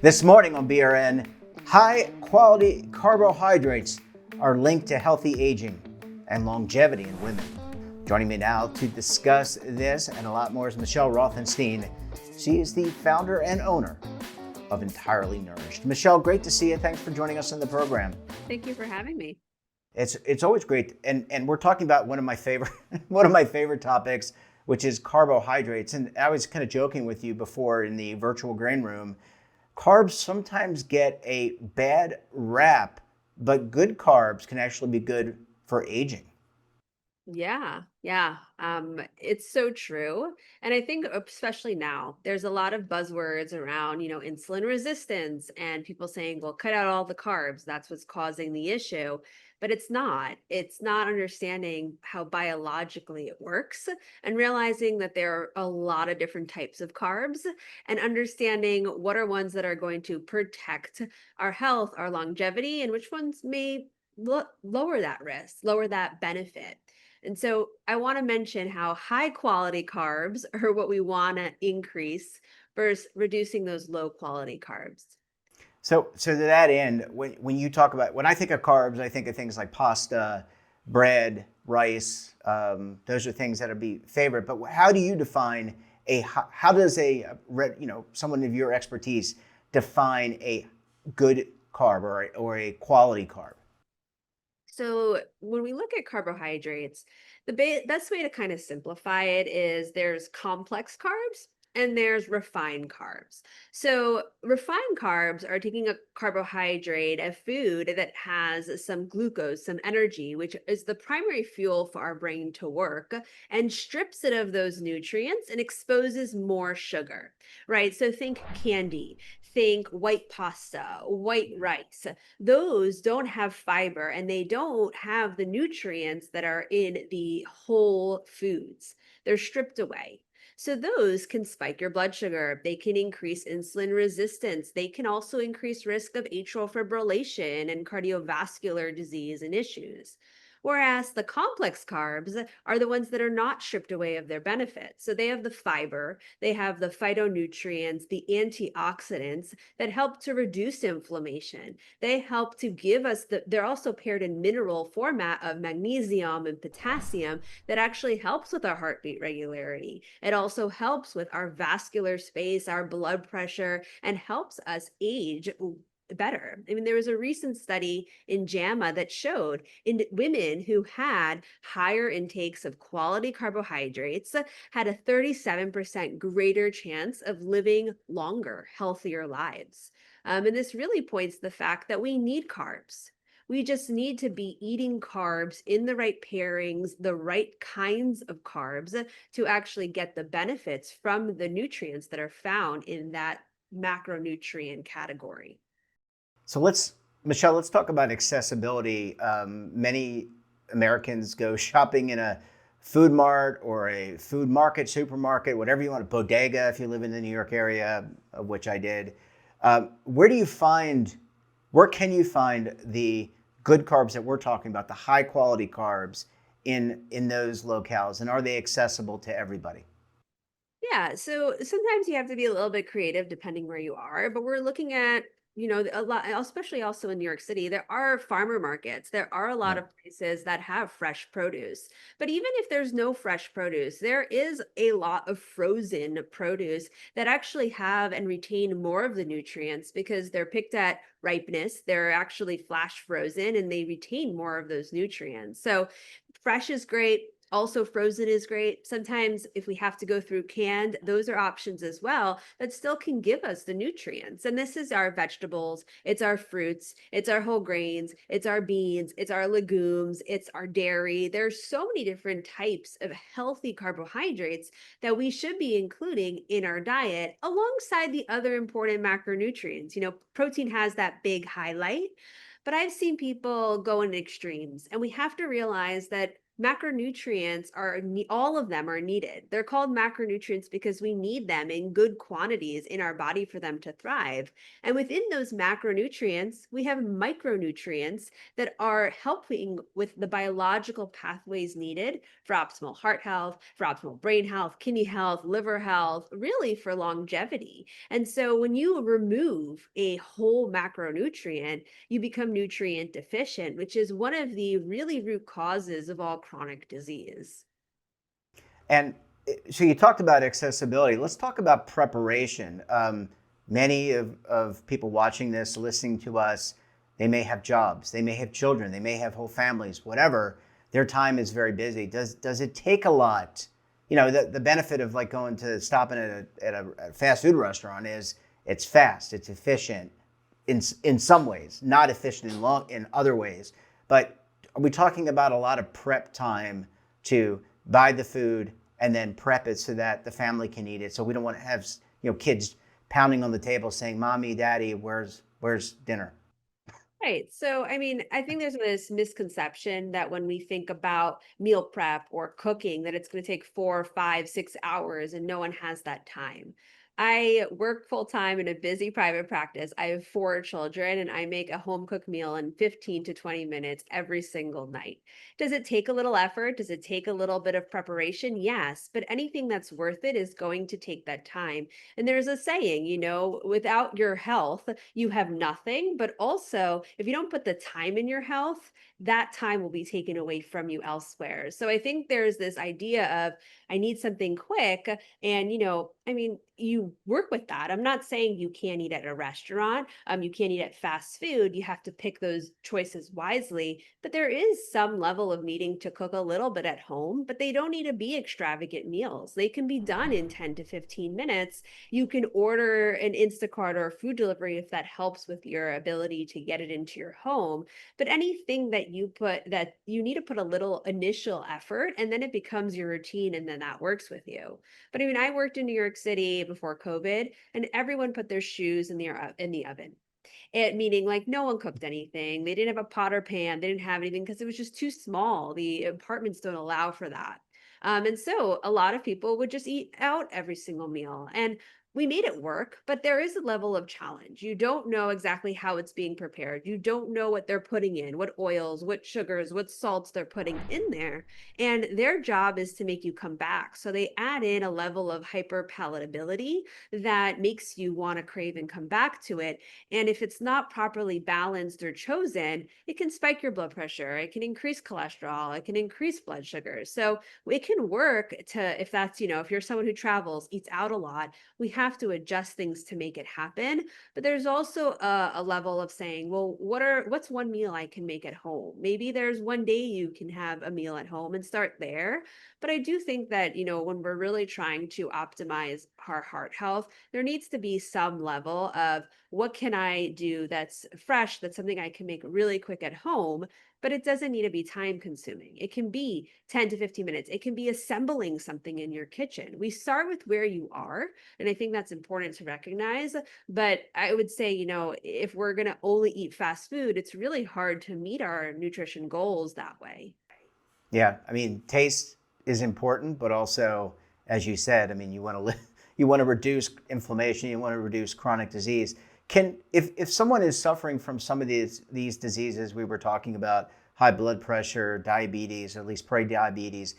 This morning on BRN, high quality carbohydrates are linked to healthy aging and longevity in women. Joining me now to discuss this and a lot more is Michelle Routhenstein. She is the founder and owner of Entirely Nourished. Michelle, great to see you. Thanks for joining us in the program. Thank you for having me. It's always great, and we're talking about one of my favorite topics, which is carbohydrates. And I was kind of joking with you before in the virtual grain room. Carbs sometimes get a bad rap, but good carbs can actually be good for aging. Yeah. It's so true. And I think especially now, there's a lot of buzzwords around, insulin resistance and people saying, well, cut out all the carbs. That's what's causing the issue. But it's not. It's not understanding how biologically it works and realizing that there are a lot of different types of carbs and understanding what are ones that are going to protect our health, our longevity, and which ones may lower that risk, lower that benefit. And so I want to mention how high quality carbs are what we want to increase versus reducing those low quality carbs. So to that end, when you talk about, when I think of carbs, I think of things like pasta, bread, rice. Those are things that would be favorite. But how do you define how does someone of your expertise define a good carb or a quality carb? So when we look at carbohydrates, the best way to kind of simplify it is there's complex carbs and there's refined carbs. So refined carbs are taking a carbohydrate, a food that has some glucose, some energy, which is the primary fuel for our brain to work, and strips it of those nutrients and exposes more sugar, right? So think candy, think white pasta, white rice. Those don't have fiber and they don't have the nutrients that are in the whole foods. They're stripped away. So those can spike your blood sugar. They can increase insulin resistance. They can also increase risk of atrial fibrillation and cardiovascular disease and issues. Whereas the complex carbs are the ones that are not stripped away of their benefits. So they have the fiber, they have the phytonutrients, the antioxidants that help to reduce inflammation. They help to give us they're also paired in mineral format of magnesium and potassium that actually helps with our heartbeat regularity. It also helps with our vascular space, our blood pressure, and helps us age better. I mean, there was a recent study in JAMA that showed in women who had higher intakes of quality carbohydrates had a 37% greater chance of living longer, healthier lives. And this really points to the fact that we need carbs. We just need to be eating carbs in the right pairings, the right kinds of carbs to actually get the benefits from the nutrients that are found in that macronutrient category. So Michelle, let's talk about accessibility. Many Americans go shopping in a food mart or a food market, supermarket, whatever you want, a bodega if you live in the New York area, of which I did. Where do you find, where can you find the good carbs that we're talking about, the high quality carbs in those locales, and are they accessible to everybody? Yeah, so sometimes you have to be a little bit creative depending where you are, but we're looking at, a lot, especially also in New York City, there are farmer markets. There are a lot Yeah. of places that have fresh produce. But even if there's no fresh produce, there is a lot of frozen produce that actually have and retain more of the nutrients because they're picked at ripeness. They're actually flash frozen and they retain more of those nutrients. So fresh is great. Also, frozen is great. Sometimes, if we have to go through canned, those are options as well that still can give us the nutrients. And this is our vegetables, it's our fruits, it's our whole grains, it's our beans, it's our legumes, it's our dairy. There's so many different types of healthy carbohydrates that we should be including in our diet alongside the other important macronutrients. Protein has that big highlight, but I've seen people go in extremes, and we have to realize that Macronutrients all of them are needed. They're called macronutrients because we need them in good quantities in our body for them to thrive. And within those macronutrients, we have micronutrients that are helping with the biological pathways needed for optimal heart health, for optimal brain health, kidney health, liver health, really for longevity. And so when you remove a whole macronutrient, you become nutrient deficient, which is one of the really root causes of all chronic disease. And so you talked about accessibility. Let's talk about preparation. Many of people watching this, listening to us, they may have jobs, they may have children, they may have whole families, whatever. Their time is very busy. Does it take a lot? You know, the benefit of like going to stopping at a fast food restaurant is it's fast, it's efficient in some ways, not efficient in other ways. But are we talking about a lot of prep time to buy the food and then prep it so that the family can eat it? So we don't want to have kids pounding on the table saying, "Mommy, Daddy, where's dinner?" Right. So, I mean, I think there's this misconception that when we think about meal prep or cooking, that it's going to take 4, 5, 6 hours and no one has that time. I work full time in a busy private practice. I have 4 children and I make a home cooked meal in 15 to 20 minutes every single night. Does it take a little effort? Does it take a little bit of preparation? Yes. But anything that's worth it is going to take that time. And there's a saying, without your health, you have nothing. But also, if you don't put the time in your health, that time will be taken away from you elsewhere. So I think there's this idea of, I need something quick. And, I mean, you work with that. I'm not saying you can't eat at a restaurant. You can't eat at fast food. You have to pick those choices wisely. But there is some level of needing to cook a little bit at home, but they don't need to be extravagant meals. They can be done in 10 to 15 minutes. You can order an Instacart or a food delivery if that helps with your ability to get it into your home. But anything that you need to put a little initial effort and then it becomes your routine and then that works with you. But I mean, I worked in New York City before COVID and everyone put their shoes in the oven. It meaning like no one cooked anything. They didn't have a pot or pan. They didn't have anything because it was just too small. The apartments don't allow for that. And so a lot of people would just eat out every single meal. And we made it work, but there is a level of challenge. You don't know exactly how it's being prepared. You don't know what they're putting in, what oils, what sugars, what salts they're putting in there. And their job is to make you come back. So they add in a level of hyper palatability that makes you want to crave and come back to it. And if it's not properly balanced or chosen, it can spike your blood pressure. It can increase cholesterol. It can increase blood sugar. So it can work to, if that's, if you're someone who travels, eats out a lot, we have to adjust things to make it happen. But there's also a level of saying, well, what's one meal I can make at home? Maybe there's one day you can have a meal at home and start there. But I do think that, when we're really trying to optimize our heart health, there needs to be some level of what can I do that's fresh, that's something I can make really quick at home, but it doesn't need to be time consuming. It can be 10 to 15 minutes. It can be assembling something in your kitchen. We start with where you are, and I think that's important to recognize. But I would say, if we're going to only eat fast food, it's really hard to meet our nutrition goals that way. Yeah, I mean, taste is important, but also, as you said, I mean, you want to you want to reduce inflammation, you want to reduce chronic disease. If someone is suffering from some of these diseases we were talking about, high blood pressure, diabetes, or at least pre-diabetes,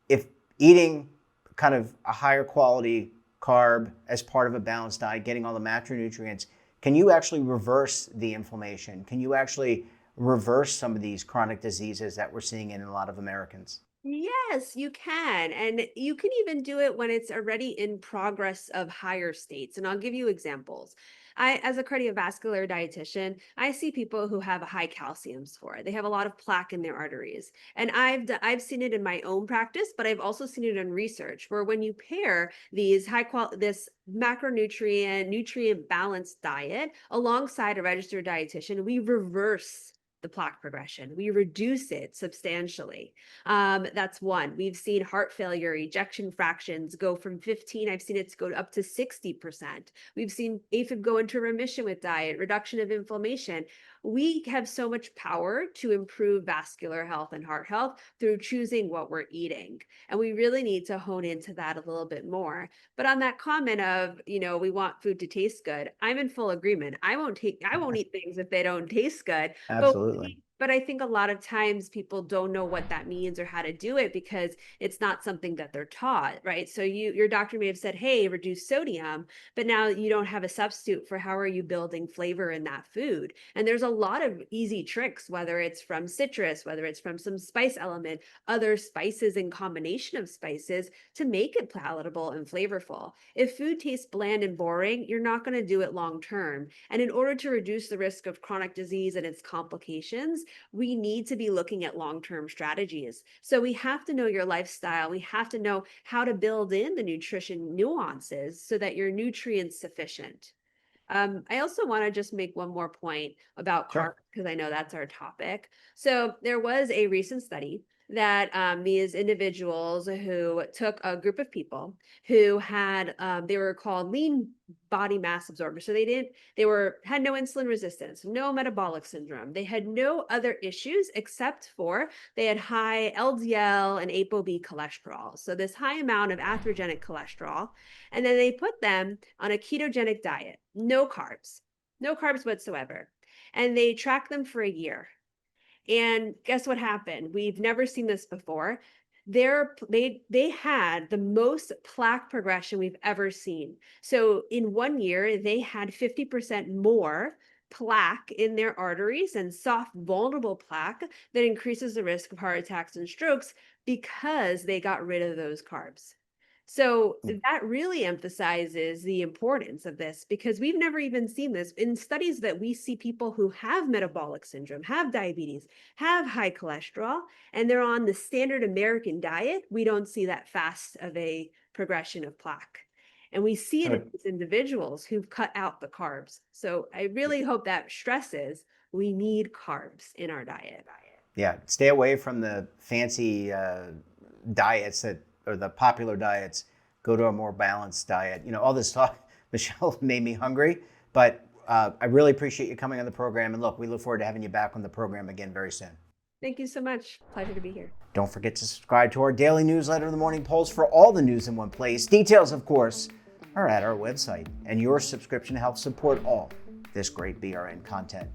if eating kind of a higher quality carb as part of a balanced diet, getting all the macronutrients, can you actually reverse the inflammation? Can you actually reverse some of these chronic diseases that we're seeing in a lot of Americans? Yes, you can. And you can even do it when it's already in progress of higher states. And I'll give you examples. As a cardiovascular dietitian, I see people who have a high calcium score. They have a lot of plaque in their arteries. And I've seen it in my own practice, but I've also seen it in research where when you pair this macronutrient, nutrient balanced diet alongside a registered dietitian, we reverse the plaque progression. We reduce it substantially. That's one. We've seen heart failure ejection fractions go from 15. I've seen it go up to 60%. We've seen AFib go into remission with diet, reduction of inflammation. we have so much power to improve vascular health and heart health through choosing what we're eating. And we really need to hone into that a little bit more. But on that comment of, we want food to taste good, I'm in full agreement. I won't eat things if they don't taste good. But Absolutely. but I think a lot of times people don't know what that means or how to do it because it's not something that they're taught, right? So your doctor may have said, "Hey, reduce sodium," but now you don't have a substitute for how are you building flavor in that food. And there's a lot of easy tricks, whether it's from citrus, whether it's from some spice element, other spices and combination of spices to make it palatable and flavorful. If food tastes bland and boring, you're not going to do it long term. And in order to reduce the risk of chronic disease and its complications, we need to be looking at long-term strategies. So we have to know your lifestyle. We have to know how to build in the nutrition nuances so that your nutrients sufficient. I also want to just make one more point about carbs Sure. because I know that's our topic. So there was a recent study that these individuals who took a group of people who had they were called lean body mass absorbers. So had no insulin resistance, no metabolic syndrome. They had no other issues except for they had high LDL and ApoB cholesterol. So this high amount of atherogenic cholesterol. And then they put them on a ketogenic diet, no carbs whatsoever. And they tracked them for a year. And guess what happened? We've never seen this before. They had the most plaque progression we've ever seen. So in 1 year, they had 50% more plaque in their arteries and soft, vulnerable plaque that increases the risk of heart attacks and strokes because they got rid of those carbs. So that really emphasizes the importance of this because we've never even seen this in studies that we see people who have metabolic syndrome, have diabetes, have high cholesterol, and they're on the standard American diet. We don't see that fast of a progression of plaque. And we see it in So, these individuals who've cut out the carbs. So I really hope that stresses we need carbs in our diet. yeah, stay away from the fancy diets or the popular diets. Go to a more balanced diet. All this talk, Michelle, made me hungry, but I really appreciate you coming on the program. And look, we look forward to having you back on the program again very soon. Thank you so much. Pleasure to be here. Don't forget to subscribe to our daily newsletter, The Morning Pulse, for all the news in one place. Details, of course, are at our website, and your subscription helps support all this great BRN content.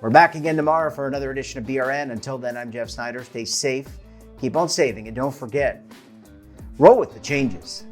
We're back again tomorrow for another edition of BRN. Until then, I'm Jeff Snyder. Stay safe, keep on saving, and don't forget, roll with the changes.